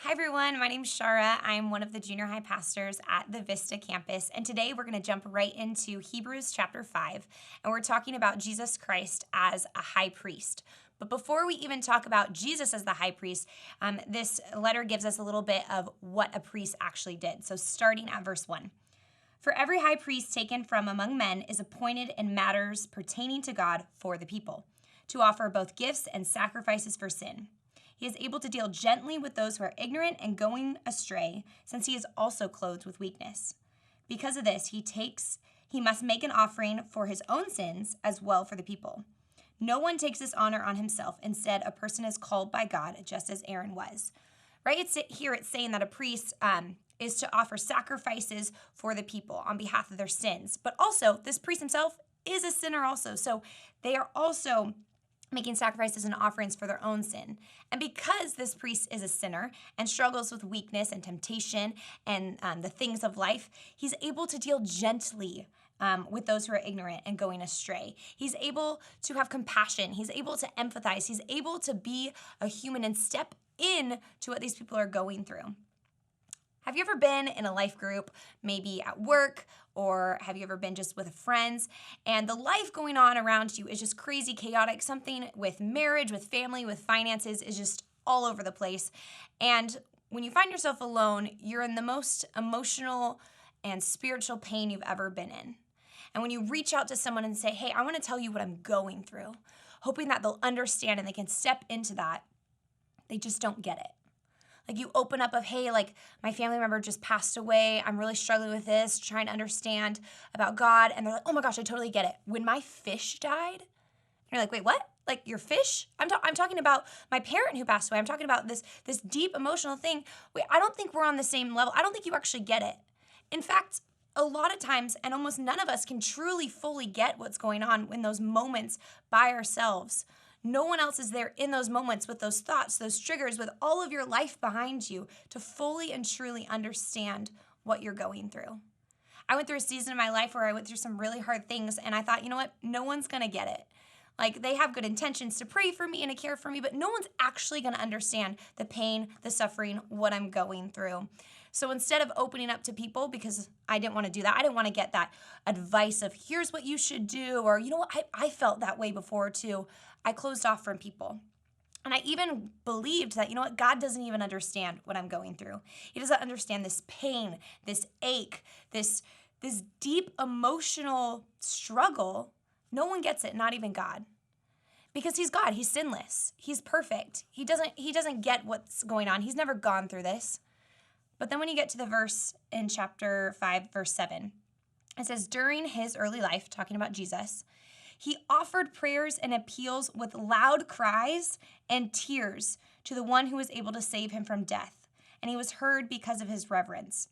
Hi everyone, my name's Shara. I'm one of the junior high pastors at the Vista campus, and today we're going to jump right into Hebrews chapter 5, and we're talking about Jesus Christ as a high priest. But before we even talk about Jesus as the high priest, this letter gives us a little bit of what a priest actually did. So starting at verse 1. For every high priest taken from among men is appointed in matters pertaining to God for the people, to offer both gifts and sacrifices for sin. He is able to deal gently with those who are ignorant and going astray, since he is also clothed with weakness. Because of this, he must make an offering for his own sins as well for the people. No one takes this honor on himself. Instead, a person is called by God, just as Aaron was. Right? It's saying that a priest is to offer sacrifices for the people on behalf of their sins. But also, this priest himself is a sinner also. So they are also making sacrifices and offerings for their own sin. And because this priest is a sinner and struggles with weakness and temptation and the things of life, he's able to deal gently with those who are ignorant and going astray. He's able to have compassion. He's able to empathize. He's able to be a human and step in to what these people are going through. Have you ever been in a life group, maybe at work, or have you ever been just with friends, and the life going on around you is just crazy, chaotic, something with marriage, with family, with finances is just all over the place. And when you find yourself alone, you're in the most emotional and spiritual pain you've ever been in. And when you reach out to someone and say, hey, I want to tell you what I'm going through, hoping that they'll understand and they can step into that, they just don't get it. Like you open up of, hey, like my family member just passed away. I'm really struggling with this, trying to understand about God. And they're like, oh my gosh, I totally get it. When my fish died, you're like, wait, what? Like your fish? I'm talking about my parent who passed away. I'm talking about this deep emotional thing. Wait, I don't think we're on the same level. I don't think you actually get it. In fact, a lot of times, and almost none of us can truly fully get what's going on in those moments by ourselves. No one else is there in those moments with those thoughts, those triggers, with all of your life behind you to fully and truly understand what you're going through. I went through a season of my life where I went through some really hard things, and I thought, you know what? No one's going to get it. Like, they have good intentions to pray for me and to care for me, but no one's actually going to understand the pain, the suffering, what I'm going through. So instead of opening up to people, because I didn't want to do that, I didn't want to get that advice of here's what you should do, or you know what, I felt that way before too. I closed off from people. And I even believed that, you know what, God doesn't even understand what I'm going through. He doesn't understand this pain, this ache, this deep emotional struggle. No one gets it, not even God. Because he's God, he's sinless, he's perfect. He doesn't get what's going on. He's never gone through this. But then when you get to the verse in chapter 5, verse 7, it says, during his early life, talking about Jesus, he offered prayers and appeals with loud cries and tears to the one who was able to save him from death, and he was heard because of his reverence.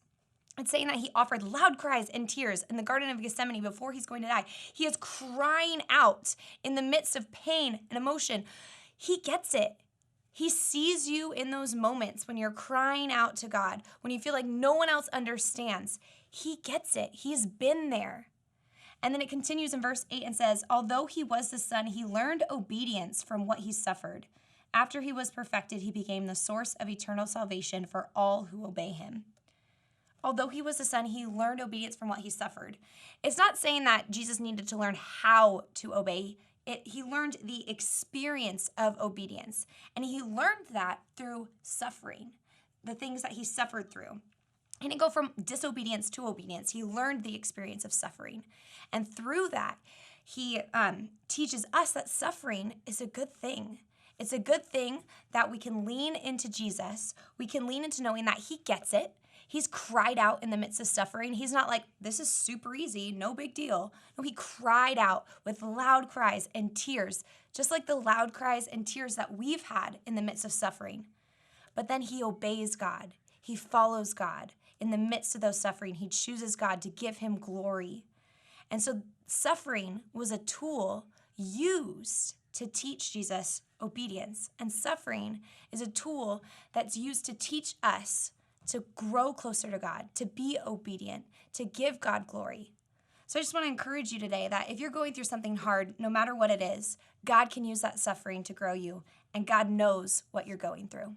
It's saying that he offered loud cries and tears in the Garden of Gethsemane before he's going to die. He is crying out in the midst of pain and emotion. He gets it. He sees you in those moments when you're crying out to God, when you feel like no one else understands. He gets it. He's been there. And then it continues in verse 8 and says, although he was the Son, he learned obedience from what he suffered. After he was perfected, he became the source of eternal salvation for all who obey him. Although he was the Son, he learned obedience from what he suffered. It's not saying that Jesus needed to learn how to obey. He learned the experience of obedience. And he learned that through suffering, the things that he suffered through. He didn't go from disobedience to obedience. He learned the experience of suffering. And through that, he teaches us that suffering is a good thing. It's a good thing that we can lean into Jesus. We can lean into knowing that he gets it. He's cried out in the midst of suffering. He's not like, this is super easy, no big deal. No, he cried out with loud cries and tears, just like the loud cries and tears that we've had in the midst of suffering. But then he obeys God. He follows God. In the midst of those suffering, he chooses God to give him glory. And so suffering was a tool used to teach Jesus obedience. And suffering is a tool that's used to teach us to grow closer to God, to be obedient, to give God glory. So I just want to encourage you today that if you're going through something hard, no matter what it is, God can use that suffering to grow you, and God knows what you're going through.